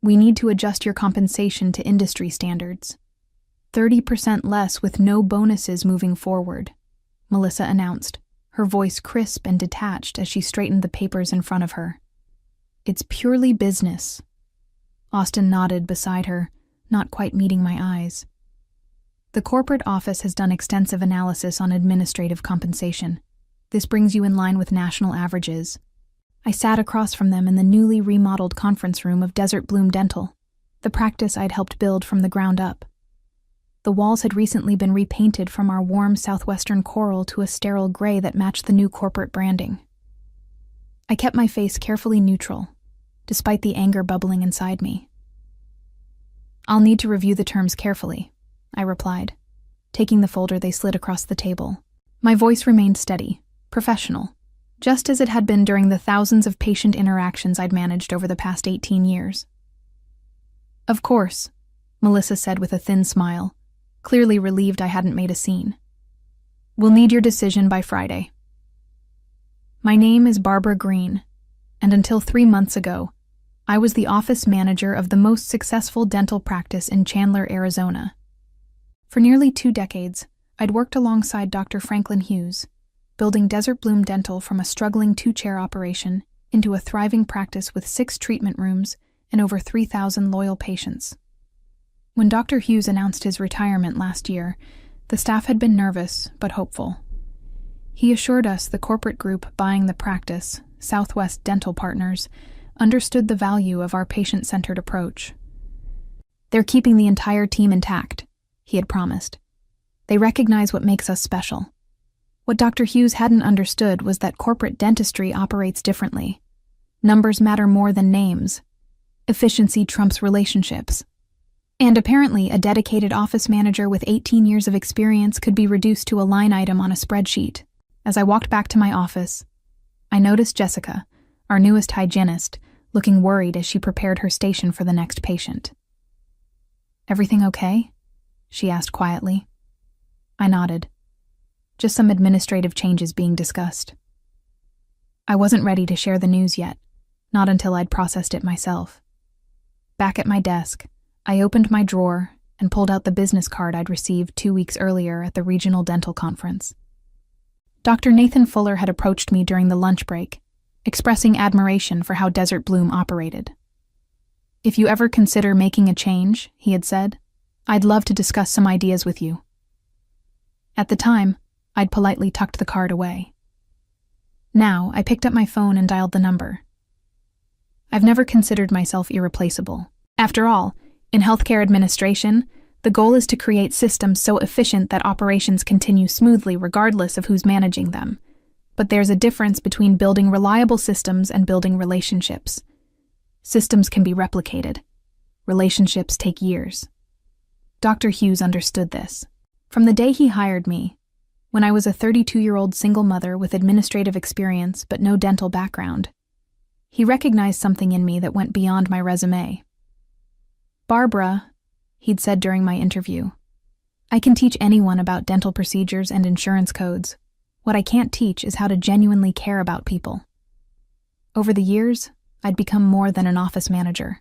We need to adjust your compensation to industry standards. 30% less with no bonuses moving forward, Melissa announced, her voice crisp and detached as she straightened the papers in front of her. It's purely business. Austin nodded beside her, not quite meeting my eyes. The corporate office has done extensive analysis on administrative compensation. This brings you in line with national averages. I sat across from them in the newly remodeled conference room of Desert Bloom Dental, the practice I'd helped build from the ground up. The walls had recently been repainted from our warm southwestern coral to a sterile gray that matched the new corporate branding. I kept my face carefully neutral, despite the anger bubbling inside me. I'll need to review the terms carefully, I replied, taking the folder they slid across the table. My voice remained steady, professional, just as it had been during the thousands of patient interactions I'd managed over the past 18 years. Of course, Melissa said with a thin smile, clearly relieved I hadn't made a scene. We'll need your decision by Friday. My name is Barbara Green, and until 3 months ago, I was the office manager of the most successful dental practice in Chandler, Arizona. For nearly 2 decades, I'd worked alongside Dr. Franklin Hughes, building Desert Bloom Dental from a struggling 2-chair operation into a thriving practice with 6 treatment rooms and over 3,000 loyal patients. When Dr. Hughes announced his retirement last year, the staff had been nervous but hopeful. He assured us the corporate group buying the practice, Southwest Dental Partners, understood the value of our patient-centered approach. They're keeping the entire team intact, he had promised. They recognize what makes us special. What Dr. Hughes hadn't understood was that corporate dentistry operates differently. Numbers matter more than names. Efficiency trumps relationships. And apparently, a dedicated office manager with 18 years of experience could be reduced to a line item on a spreadsheet. As I walked back to my office, I noticed Jessica, our newest hygienist, looking worried as she prepared her station for the next patient. "Everything okay?" she asked quietly. I nodded. Just some administrative changes being discussed. I wasn't ready to share the news yet, not until I'd processed it myself. Back at my desk, I opened my drawer and pulled out the business card I'd received 2 weeks earlier at the regional dental conference. Dr. Nathan Fuller had approached me during the lunch break, expressing admiration for how Desert Bloom operated. "If you ever consider making a change," he had said, "I'd love to discuss some ideas with you." At the time, I'd politely tucked the card away. Now, I picked up my phone and dialed the number. I've never considered myself irreplaceable. After all, in healthcare administration, the goal is to create systems so efficient that operations continue smoothly regardless of who's managing them. But there's a difference between building reliable systems and building relationships. Systems can be replicated. Relationships take years. Dr. Hughes understood this. From the day he hired me, when I was a 32-year-old single mother with administrative experience but no dental background, he recognized something in me that went beyond my resume. "Barbara," he'd said during my interview, "I can teach anyone about dental procedures and insurance codes. What I can't teach is how to genuinely care about people." Over the years, I'd become more than an office manager.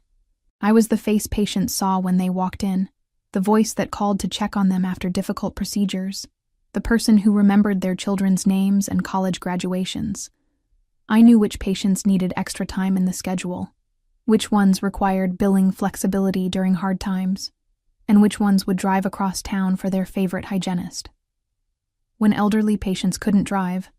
I was the face patients saw when they walked in, the voice that called to check on them after difficult procedures, the person who remembered their children's names and college graduations. I knew which patients needed extra time in the schedule, which ones required billing flexibility during hard times, and which ones would drive across town for their favorite hygienist. When elderly patients couldn't drive,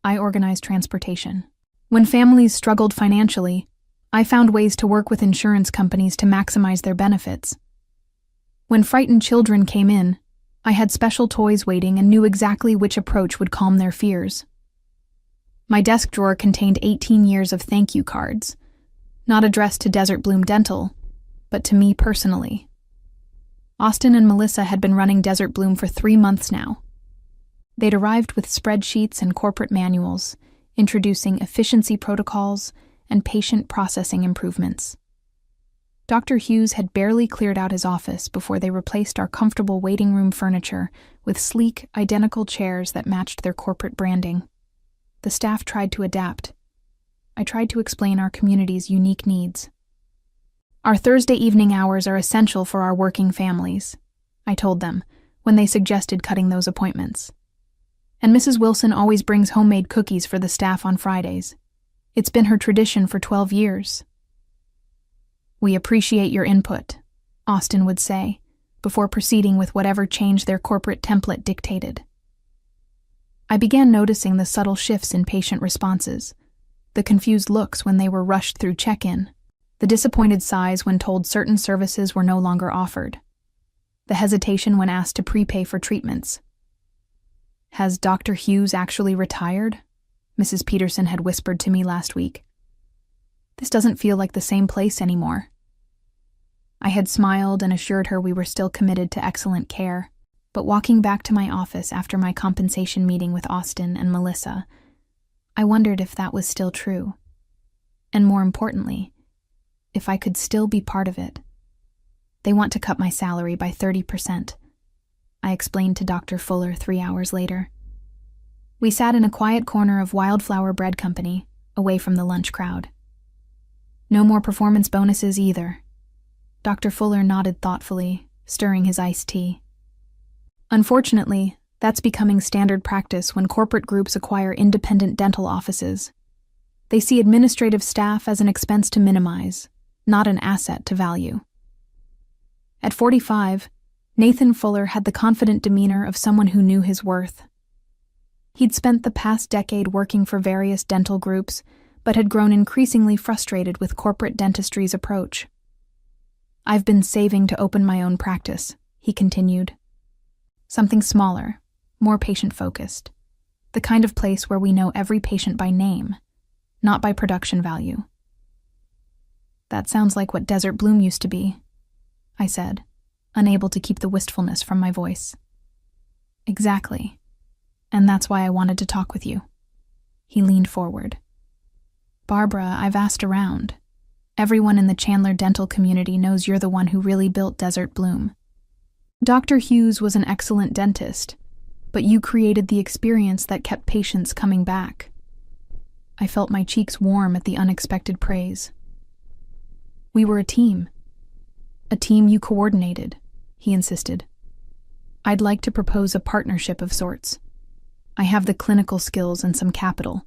I organized transportation. When families struggled financially, I found ways to work with insurance companies to maximize their benefits. When frightened children came in, I had special toys waiting and knew exactly which approach would calm their fears. My desk drawer contained 18 years of thank you cards, not addressed to Desert Bloom Dental, but to me personally. Austin and Melissa had been running Desert Bloom for 3 months now. They'd arrived with spreadsheets and corporate manuals, introducing efficiency protocols and patient processing improvements. Dr. Hughes had barely cleared out his office before they replaced our comfortable waiting room furniture with sleek, identical chairs that matched their corporate branding. The staff tried to adapt. I tried to explain our community's unique needs. Our Thursday evening hours are essential for our working families, I told them, when they suggested cutting those appointments. And Mrs. Wilson always brings homemade cookies for the staff on Fridays. It's been her tradition for 12 years. We appreciate your input, Austin would say, before proceeding with whatever change their corporate template dictated. I began noticing the subtle shifts in patient responses, the confused looks when they were rushed through check-in, the disappointed sighs when told certain services were no longer offered, the hesitation when asked to prepay for treatments. "Has Dr. Hughes actually retired?" Mrs. Peterson had whispered to me last week. "This doesn't feel like the same place anymore." I had smiled and assured her we were still committed to excellent care, but walking back to my office after my compensation meeting with Austin and Melissa, I wondered if that was still true. And more importantly, if I could still be part of it. "They want to cut my salary by 30%, I explained to Dr. Fuller 3 hours later. We sat in a quiet corner of Wildflower Bread Company, away from the lunch crowd. "No more performance bonuses either." Dr. Fuller nodded thoughtfully, stirring his iced tea. "Unfortunately, that's becoming standard practice when corporate groups acquire independent dental offices. They see administrative staff as an expense to minimize, not an asset to value." At 45, Nathan Fuller had the confident demeanor of someone who knew his worth. He'd spent the past decade working for various dental groups, but had grown increasingly frustrated with corporate dentistry's approach. "I've been saving to open my own practice," he continued. "Something smaller, more patient-focused. The kind of place where we know every patient by name, not by production value." "That sounds like what Desert Bloom used to be," I said, unable to keep the wistfulness from my voice. "Exactly. And that's why I wanted to talk with you." He leaned forward. "Barbara, I've asked around. Everyone in the Chandler dental community knows you're the one who really built Desert Bloom. Dr. Hughes was an excellent dentist, but you created the experience that kept patients coming back." I felt my cheeks warm at the unexpected praise. "We were a team you coordinated," he insisted. "I'd like to propose a partnership of sorts. I have the clinical skills and some capital,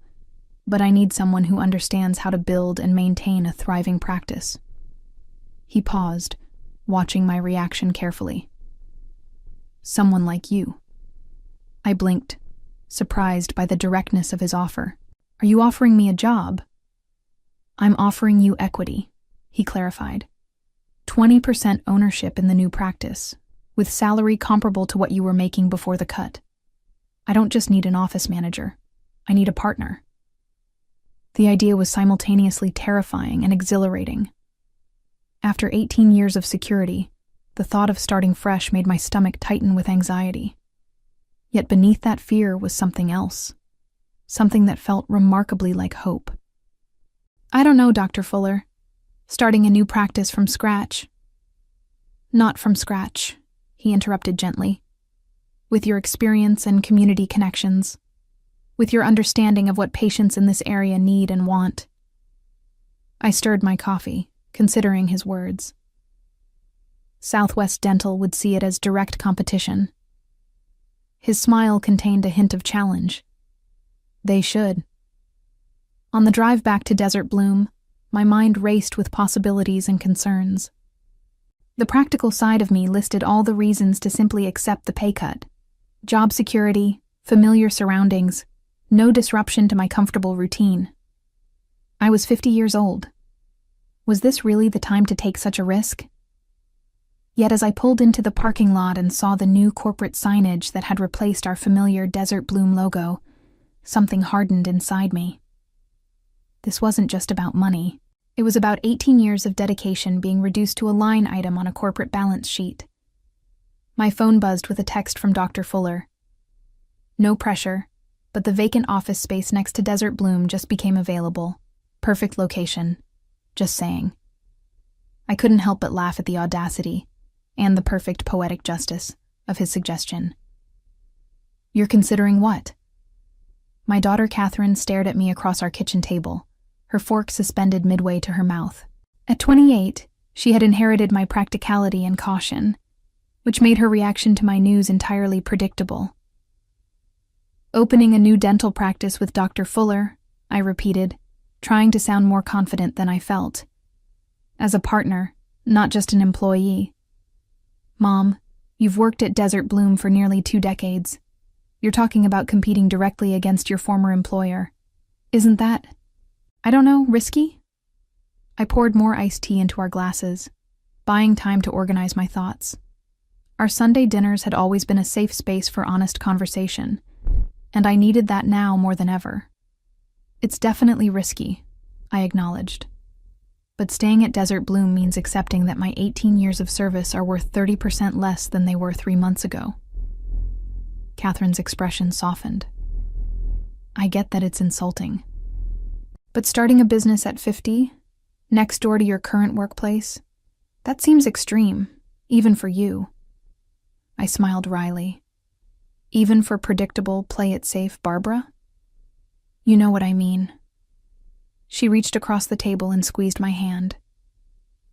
but I need someone who understands how to build and maintain a thriving practice." He paused, watching my reaction carefully. "Someone like you." I blinked, surprised by the directness of his offer. "Are you offering me a job?" "I'm offering you equity," he clarified. 20% ownership in the new practice, with salary comparable to what you were making before the cut. I don't just need an office manager. I need a partner. The idea was simultaneously terrifying and exhilarating. After 18 years of security, the thought of starting fresh made my stomach tighten with anxiety. Yet beneath that fear was something else, something that felt remarkably like hope. "I don't know, Dr. Fuller. Starting a new practice from scratch." "Not from scratch," he interrupted gently. "With your experience and community connections, with your understanding of what patients in this area need and want." I stirred my coffee, considering his words. Southwest Dental would see it as direct competition. His smile contained a hint of challenge. They should. On the drive back to Desert Bloom, my mind raced with possibilities and concerns. The practical side of me listed all the reasons to simply accept the pay cut. Job security, familiar surroundings, no disruption to my comfortable routine. I was 50 years old. Was this really the time to take such a risk? Yet as I pulled into the parking lot and saw the new corporate signage that had replaced our familiar Desert Bloom logo, something hardened inside me. This wasn't just about money. It was about 18 years of dedication being reduced to a line item on a corporate balance sheet. My phone buzzed with a text from Dr. Fuller. No pressure, but the vacant office space next to Desert Bloom just became available. Perfect location. Just saying. I couldn't help but laugh at the audacity and the perfect poetic justice of his suggestion. "You're considering what?" My daughter Catherine stared at me across our kitchen table, her fork suspended midway to her mouth. At 28, She had inherited my practicality and caution, which made her reaction to my news entirely predictable. "Opening a new dental practice with Dr. Fuller," I repeated, trying to sound more confident than I felt. "As a partner, not just an employee." "Mom, you've worked at Desert Bloom for nearly 2 decades. You're talking about competing directly against your former employer. Isn't that, I don't know, risky?" I poured more iced tea into our glasses, buying time to organize my thoughts. Our Sunday dinners had always been a safe space for honest conversation, and I needed that now more than ever. "It's definitely risky," I acknowledged. "But staying at Desert Bloom means accepting that my 18 years of service are worth 30% less than they were 3 months ago." Catherine's expression softened. "I get that it's insulting. But starting a business at 50, next door to your current workplace, that seems extreme, even for you." I smiled wryly. "Even for predictable, play-it-safe Barbara?" "You know what I mean." She reached across the table and squeezed my hand.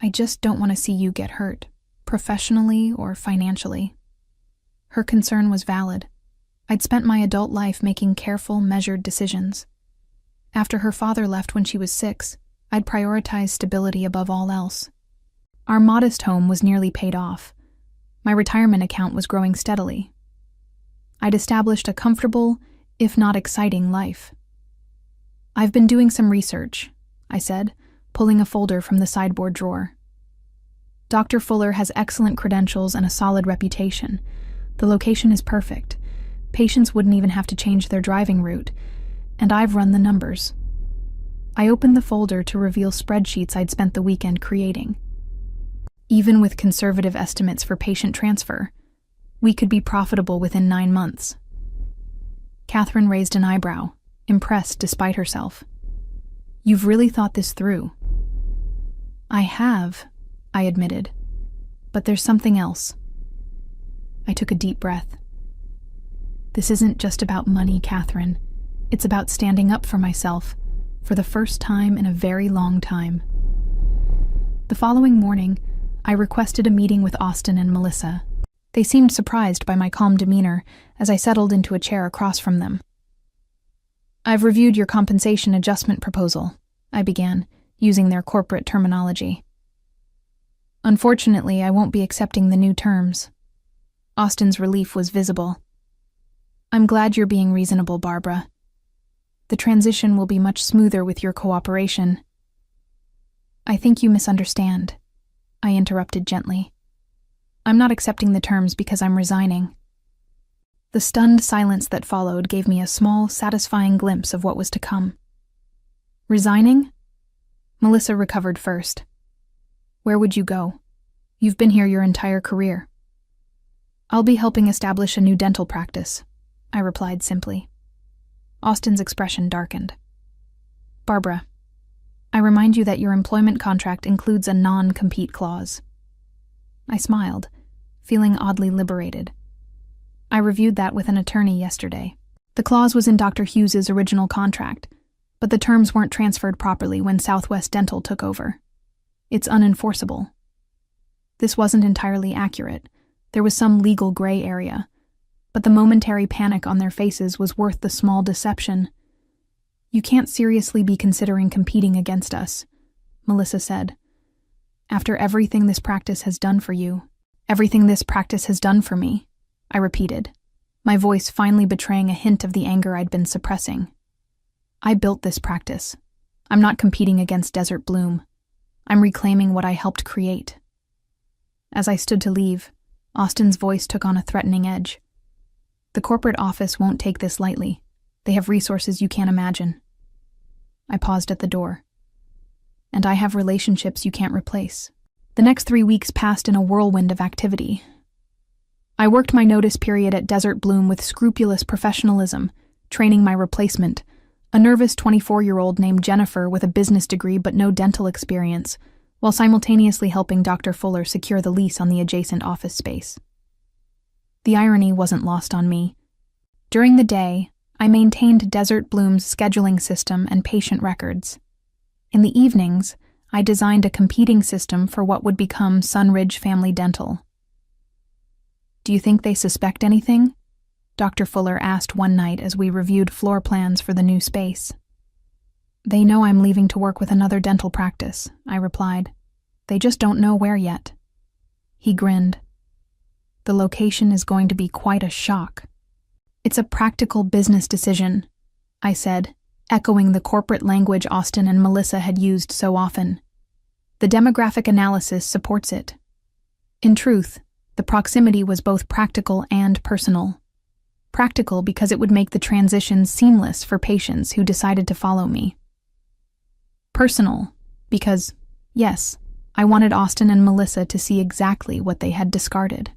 "I just don't want to see you get hurt, professionally or financially." Her concern was valid. I'd spent my adult life making careful, measured decisions. After her father left when she was 6, I'd prioritized stability above all else. Our modest home was nearly paid off. My retirement account was growing steadily. I'd established a comfortable, if not exciting, life. "I've been doing some research," I said, pulling a folder from the sideboard drawer. "Dr. Fuller has excellent credentials and a solid reputation. The location is perfect. Patients wouldn't even have to change their driving route, and I've run the numbers." I opened the folder to reveal spreadsheets I'd spent the weekend creating. Even with conservative estimates for patient transfer, we could be profitable within 9 months. Catherine raised an eyebrow, impressed despite herself. "You've really thought this through." "I have," I admitted. "But there's something else." I took a deep breath. "This isn't just about money, Catherine. It's about standing up for myself, for the first time in a very long time." The following morning, I requested a meeting with Austin and Melissa. They seemed surprised by my calm demeanor as I settled into a chair across from them. "I've reviewed your compensation adjustment proposal," I began, using their corporate terminology. "Unfortunately, I won't be accepting the new terms." Austin's relief was visible. "I'm glad you're being reasonable, Barbara. The transition will be much smoother with your cooperation." "I think you misunderstand," I interrupted gently. "I'm not accepting the terms because I'm resigning." The stunned silence that followed gave me a small, satisfying glimpse of what was to come. "Resigning?" Melissa recovered first. "Where would you go? You've been here your entire career." "I'll be helping establish a new dental practice," I replied simply. Austin's expression darkened. "Barbara, I remind you that your employment contract includes a non-compete clause." I smiled, feeling oddly liberated. I reviewed that with an attorney yesterday. The clause was in Dr. Hughes's original contract, but the terms weren't transferred properly when Southwest Dental took over. It's unenforceable. This wasn't entirely accurate. There was some legal gray area, but the momentary panic on their faces was worth the small deception. "You can't seriously be considering competing against us," Melissa said. "After everything this practice has done for you." "Everything this practice has done for me," I repeated, my voice finally betraying a hint of the anger I'd been suppressing. "I built this practice. I'm not competing against Desert Bloom. I'm reclaiming what I helped create." As I stood to leave, Austin's voice took on a threatening edge. "The corporate office won't take this lightly. They have resources you can't imagine." I paused at the door. "And I have relationships you can't replace." The next 3 weeks passed in a whirlwind of activity. I worked my notice period at Desert Bloom with scrupulous professionalism, training my replacement, a nervous 24-year-old named Jennifer with a business degree but no dental experience, while simultaneously helping Dr. Fuller secure the lease on the adjacent office space. The irony wasn't lost on me. During the day, I maintained Desert Bloom's scheduling system and patient records. In the evenings, I designed a competing system for what would become Sunridge Family Dental. "Do you think they suspect anything?" Dr. Fuller asked one night as we reviewed floor plans for the new space. "They know I'm leaving to work with another dental practice," I replied. "They just don't know where yet." He grinned. "The location is going to be quite a shock." "It's a practical business decision," I said, echoing the corporate language Austin and Melissa had used so often. "The demographic analysis supports it." In truth, the proximity was both practical and personal. Practical because it would make the transition seamless for patients who decided to follow me. Personal because, yes, I wanted Austin and Melissa to see exactly what they had discarded.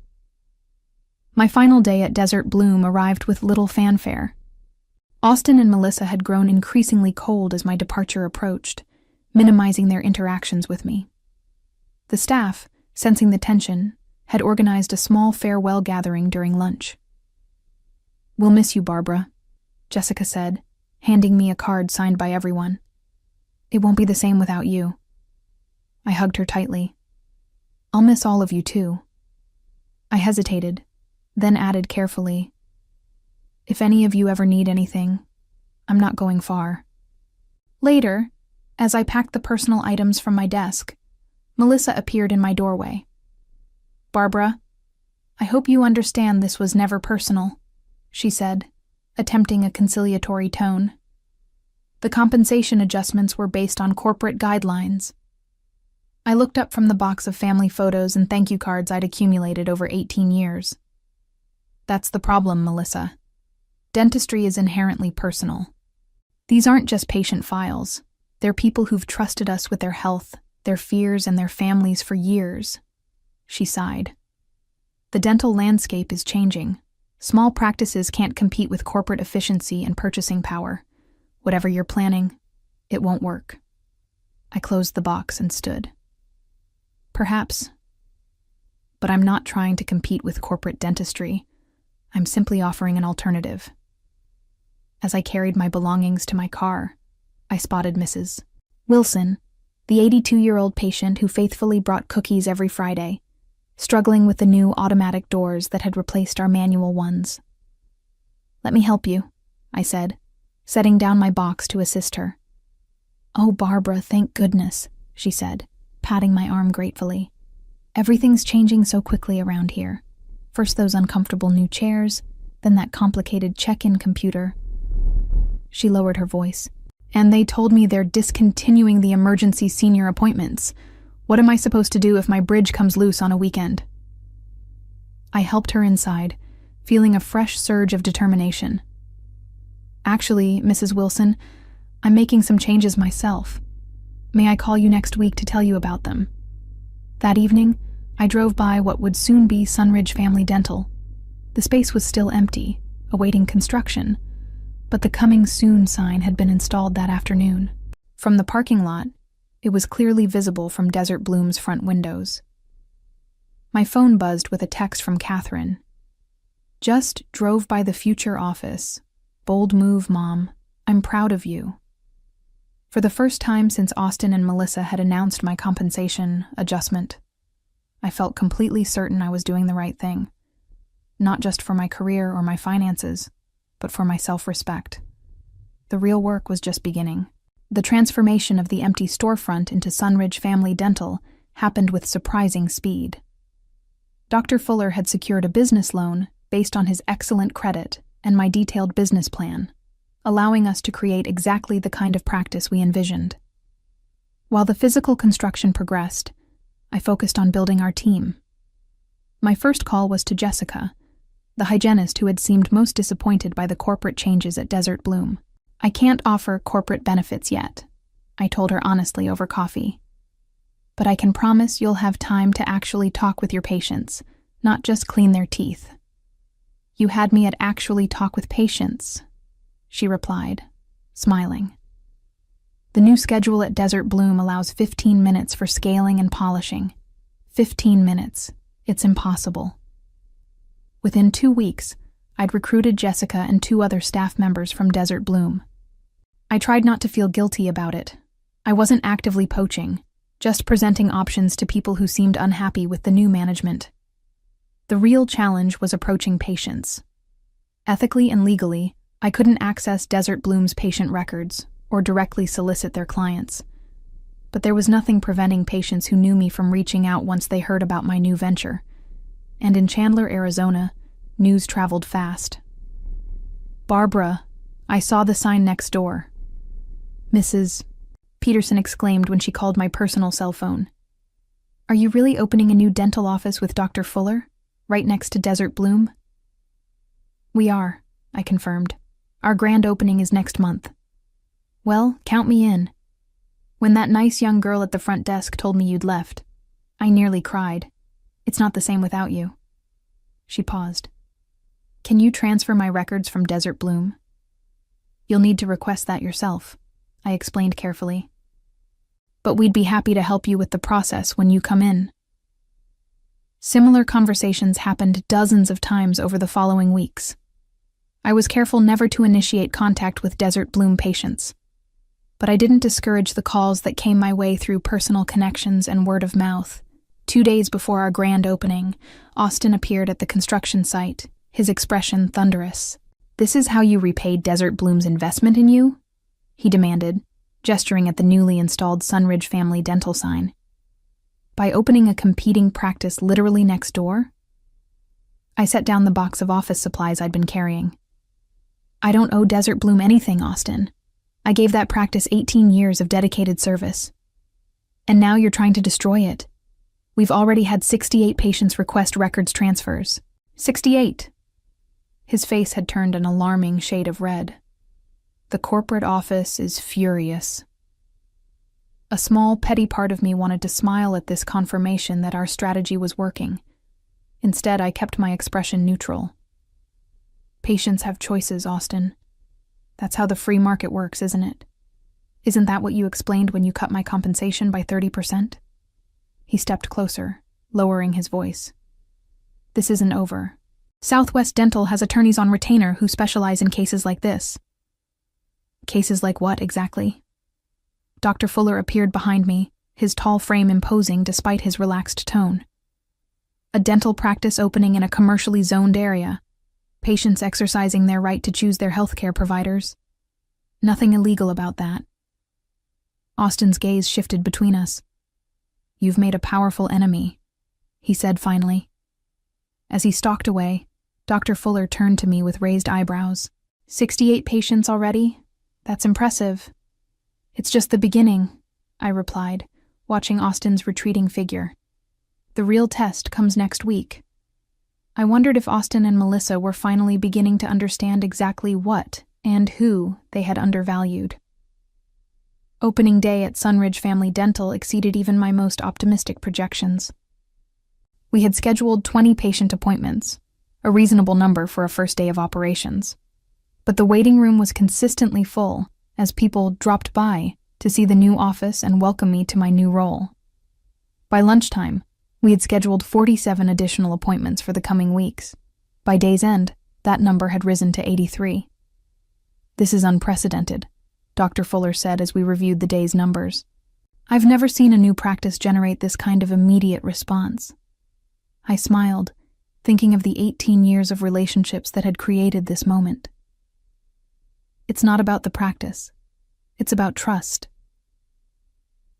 My final day at Desert Bloom arrived with little fanfare. Austin and Melissa had grown increasingly cold as my departure approached, minimizing their interactions with me. The staff, sensing the tension, had organized a small farewell gathering during lunch. "We'll miss you, Barbara," Jessica said, handing me a card signed by everyone. "It won't be the same without you." I hugged her tightly. "I'll miss all of you too." I hesitated, then added carefully, "If any of you ever need anything, I'm not going far." Later, as I packed the personal items from my desk, Melissa appeared in my doorway. "Barbara, I hope you understand this was never personal," she said, attempting a conciliatory tone. "The compensation adjustments were based on corporate guidelines." I looked up from the box of family photos and thank you cards I'd accumulated over 18 years. "That's the problem, Melissa. Dentistry is inherently personal. These aren't just patient files. They're people who've trusted us with their health, their fears, and their families for years." She sighed. "The dental landscape is changing. Small practices can't compete with corporate efficiency and purchasing power. Whatever you're planning, it won't work." I closed the box and stood. "Perhaps. But I'm not trying to compete with corporate dentistry. I'm simply offering an alternative." As I carried my belongings to my car, I spotted Mrs. Wilson, the 82-year-old patient who faithfully brought cookies every Friday, struggling with the new automatic doors that had replaced our manual ones. "Let me help you," I said, setting down my box to assist her. "Oh, Barbara, thank goodness," she said, patting my arm gratefully. "Everything's changing so quickly around here. First those uncomfortable new chairs, then that complicated check-in computer." She lowered her voice. "And they told me they're discontinuing the emergency senior appointments. What am I supposed to do if my bridge comes loose on a weekend?" I helped her inside, feeling a fresh surge of determination. "Actually, Mrs. Wilson, I'm making some changes myself. May I call you next week to tell you about them?" That evening, I drove by what would soon be Sunridge Family Dental. The space was still empty, awaiting construction, but the "Coming Soon" sign had been installed that afternoon. From the parking lot, it was clearly visible from Desert Bloom's front windows. My phone buzzed with a text from Catherine. "Just drove by the future office. Bold move, Mom. I'm proud of you." For the first time since Austin and Melissa had announced my compensation adjustment, I felt completely certain I was doing the right thing. Not just for my career or my finances, but for my self-respect. The real work was just beginning. The transformation of the empty storefront into Sunridge Family Dental happened with surprising speed. Dr. Fuller had secured a business loan based on his excellent credit and my detailed business plan, allowing us to create exactly the kind of practice we envisioned. While the physical construction progressed, I focused on building our team. My first call was to Jessica, the hygienist who had seemed most disappointed by the corporate changes at Desert Bloom. "I can't offer corporate benefits yet," I told her honestly over coffee. "But I can promise you'll have time to actually talk with your patients, not just clean their teeth." "You had me at actually talk with patients," she replied, smiling. The new schedule at Desert Bloom allows 15 minutes for scaling and polishing. 15 minutes. It's impossible. Within 2 weeks, I'd recruited Jessica and 2 other staff members from Desert Bloom. I tried not to feel guilty about it. I wasn't actively poaching, just presenting options to people who seemed unhappy with the new management. The real challenge was approaching patients. Ethically and legally, I couldn't access Desert Bloom's patient records or directly solicit their clients. But there was nothing preventing patients who knew me from reaching out once they heard about my new venture. And in Chandler, Arizona, news traveled fast. "Barbara, I saw the sign next door." Mrs. Peterson exclaimed when she called my personal cell phone. "Are you really opening a new dental office with Dr. Fuller, right next to Desert Bloom?" "We are," I confirmed. "Our grand opening is next month." "Well, count me in." When that nice young girl at the front desk told me you'd left, I nearly cried. "It's not the same without you." She paused. "Can you transfer my records from Desert Bloom?" "You'll need to request that yourself," I explained carefully. "But we'd be happy to help you with the process when you come in." Similar conversations happened dozens of times over the following weeks. I was careful never to initiate contact with Desert Bloom patients. But I didn't discourage the calls that came my way through personal connections and word of mouth. 2 days before our grand opening, Austin appeared at the construction site, his expression thunderous. "This is how you repaid Desert Bloom's investment in you?" he demanded, gesturing at the newly installed Sunridge Family Dental sign. "By opening a competing practice literally next door?" I set down the box of office supplies I'd been carrying. "I don't owe Desert Bloom anything, Austin. I gave that practice 18 years of dedicated service. And now you're trying to destroy it. We've already had 68 patients request records transfers. 68. His face had turned an alarming shade of red. "The corporate office is furious." A small, petty part of me wanted to smile at this confirmation that our strategy was working. Instead, I kept my expression neutral. "Patients have choices, Austin. That's how the free market works, isn't it? Isn't that what you explained when you cut my compensation by 30%? He stepped closer, lowering his voice. "This isn't over. Southwest Dental has attorneys on retainer who specialize in cases like this." "Cases like what, exactly?" Dr. Fuller appeared behind me, his tall frame imposing despite his relaxed tone. "A dental practice opening in a commercially zoned area. Patients exercising their right to choose their healthcare providers. Nothing illegal about that." Austin's gaze shifted between us. "You've made a powerful enemy," he said finally. As he stalked away, Dr. Fuller turned to me with raised eyebrows. 68 patients already? That's impressive." "It's just the beginning," I replied, watching Austin's retreating figure. "The real test comes next week." I wondered if Austin and Melissa were finally beginning to understand exactly what and who they had undervalued. Opening day at Sunridge Family Dental exceeded even my most optimistic projections. We had scheduled 20 patient appointments, a reasonable number for a first day of operations. But the waiting room was consistently full as people dropped by to see the new office and welcome me to my new role. By lunchtime, we had scheduled 47 additional appointments for the coming weeks. By day's end, that number had risen to 83. "This is unprecedented," Dr. Fuller said as we reviewed the day's numbers. "I've never seen a new practice generate this kind of immediate response." I smiled, thinking of the 18 years of relationships that had created this moment. "It's not about the practice. It's about trust."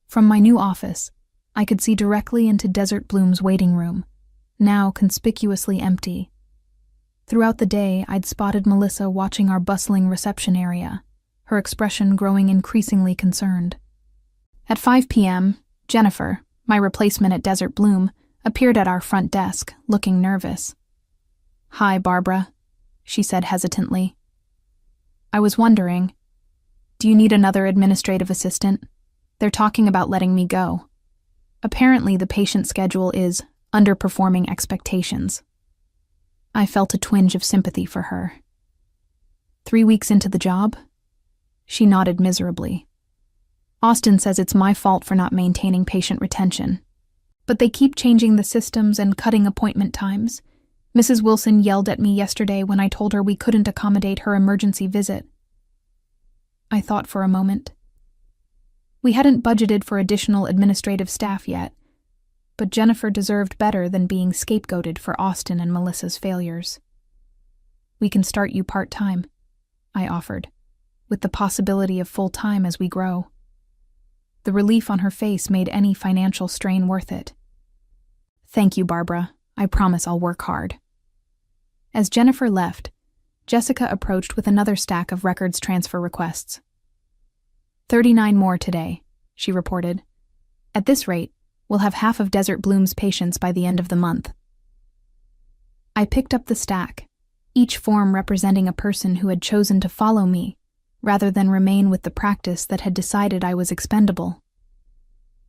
From my new office, I could see directly into Desert Bloom's waiting room, now conspicuously empty. Throughout the day, I'd spotted Melissa watching our bustling reception area, her expression growing increasingly concerned. At 5 p.m., Jennifer, my replacement at Desert Bloom, appeared at our front desk, looking nervous. "Hi, Barbara," she said hesitantly. "I was wondering, do you need another administrative assistant? They're talking about letting me go. Apparently, the patient schedule is underperforming expectations." I felt a twinge of sympathy for her. 3 weeks into the job? She nodded miserably. "Austin says it's my fault for not maintaining patient retention. But they keep changing the systems and cutting appointment times. Mrs. Wilson yelled at me yesterday when I told her we couldn't accommodate her emergency visit." I thought for a moment. We hadn't budgeted for additional administrative staff yet, but Jennifer deserved better than being scapegoated for Austin and Melissa's failures. "We can start you part-time," I offered, "with the possibility of full-time as we grow." The relief on her face made any financial strain worth it. "Thank you, Barbara. I promise I'll work hard." As Jennifer left, Jessica approached with another stack of records transfer requests. 39 more today, she reported. "At this rate, we'll have half of Desert Bloom's patients by the end of the month." I picked up the stack, each form representing a person who had chosen to follow me, rather than remain with the practice that had decided I was expendable.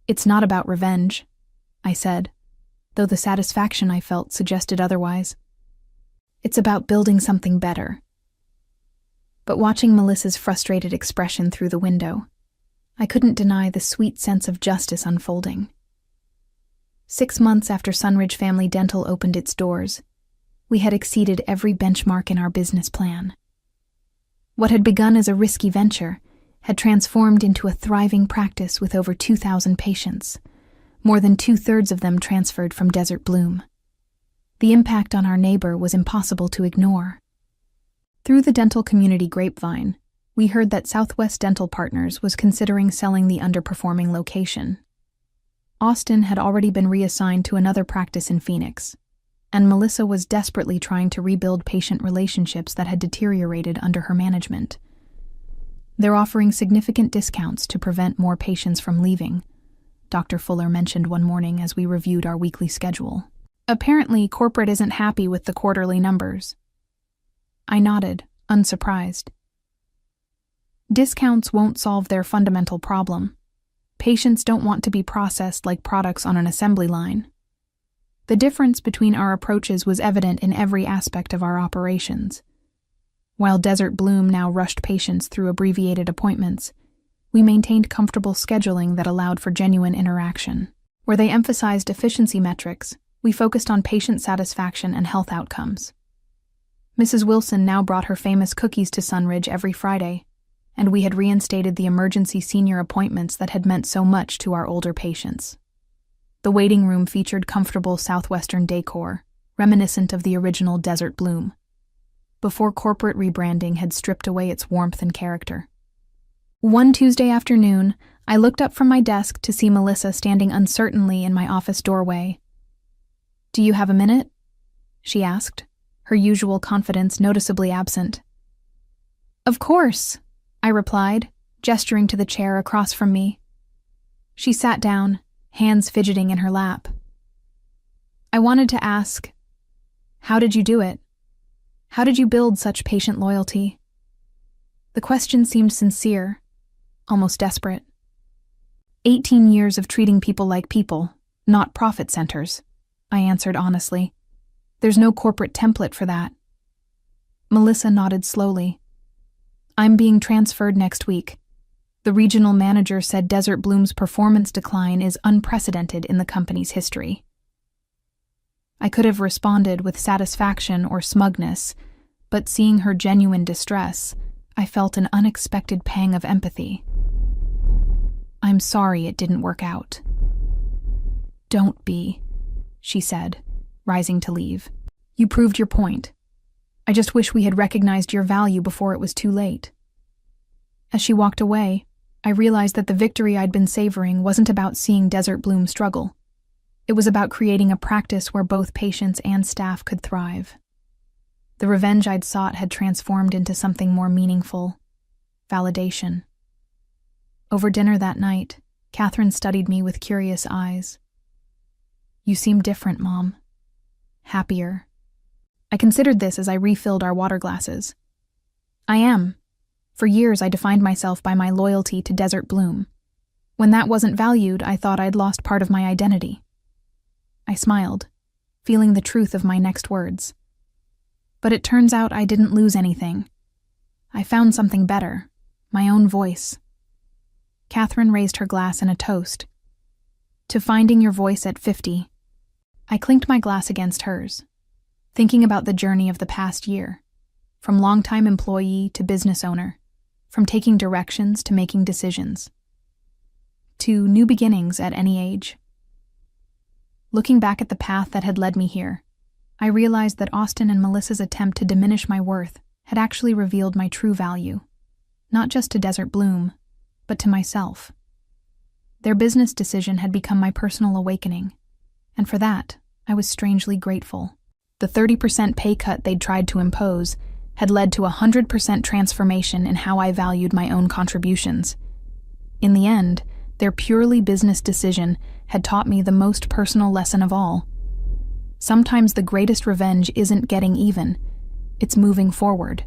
"It's not about revenge," I said, though the satisfaction I felt suggested otherwise. "It's about building something better." But watching Melissa's frustrated expression through the window, I couldn't deny the sweet sense of justice unfolding. 6 months after Sunridge Family Dental opened its doors, we had exceeded every benchmark in our business plan. What had begun as a risky venture had transformed into a thriving practice with over 2,000 patients, more than 2/3 of them transferred from Desert Bloom. The impact on our neighbor was impossible to ignore. Through the dental community grapevine, we heard that Southwest Dental Partners was considering selling the underperforming location. Austin had already been reassigned to another practice in Phoenix, and Melissa was desperately trying to rebuild patient relationships that had deteriorated under her management. "They're offering significant discounts to prevent more patients from leaving," Dr. Fuller mentioned one morning as we reviewed our weekly schedule. "Apparently, corporate isn't happy with the quarterly numbers." I nodded, unsurprised. Discounts won't solve their fundamental problem. Patients don't want to be processed like products on an assembly line. The difference between our approaches was evident in every aspect of our operations. While Desert Bloom now rushed patients through abbreviated appointments, we maintained comfortable scheduling that allowed for genuine interaction. Where they emphasized efficiency metrics, we focused on patient satisfaction and health outcomes. Mrs. Wilson now brought her famous cookies to Sunridge every Friday, and we had reinstated the emergency senior appointments that had meant so much to our older patients. The waiting room featured comfortable Southwestern decor, reminiscent of the original Desert Bloom, before corporate rebranding had stripped away its warmth and character. One Tuesday afternoon, I looked up from my desk to see Melissa standing uncertainly in my office doorway. "Do you have a minute?" she asked, her usual confidence noticeably absent. "Of course," I replied, gesturing to the chair across from me. She sat down, hands fidgeting in her lap. "I wanted to ask, how did you do it? How did you build such patient loyalty?" The question seemed sincere, almost desperate. 18 years of treating people like people, not profit centers," I answered honestly. "There's no corporate template for that." Melissa nodded slowly. "I'm being transferred next week. The regional manager said Desert Bloom's performance decline is unprecedented in the company's history." I could have responded with satisfaction or smugness, but seeing her genuine distress, I felt an unexpected pang of empathy. "I'm sorry it didn't work out." "Don't be," she said, rising to leave. "You proved your point. I just wish we had recognized your value before it was too late." As she walked away, I realized that the victory I'd been savoring wasn't about seeing Desert Bloom struggle. It was about creating a practice where both patients and staff could thrive. The revenge I'd sought had transformed into something more meaningful: validation. Over dinner that night, Catherine studied me with curious eyes. "You seem different, Mom. Happier." I considered this as I refilled our water glasses. "I am. For years I defined myself by my loyalty to Desert Bloom. When that wasn't valued, I thought I'd lost part of my identity." I smiled, feeling the truth of my next words. But it turns out I didn't lose anything. I found something better: my own voice. Catherine raised her glass in a toast. "To finding your voice at 50. I clinked my glass against hers, thinking about the journey of the past year, from longtime employee to business owner, from taking directions to making decisions. to new beginnings at any age. Looking back at the path that had led me here, I realized that Austin and Melissa's attempt to diminish my worth had actually revealed my true value, not just to Desert Bloom, but to myself. Their business decision had become my personal awakening, and for that, I was strangely grateful. The 30% pay cut they'd tried to impose had led to a 100% transformation in how I valued my own contributions. In the end, their purely business decision had taught me the most personal lesson of all. Sometimes the greatest revenge isn't getting even, it's moving forward.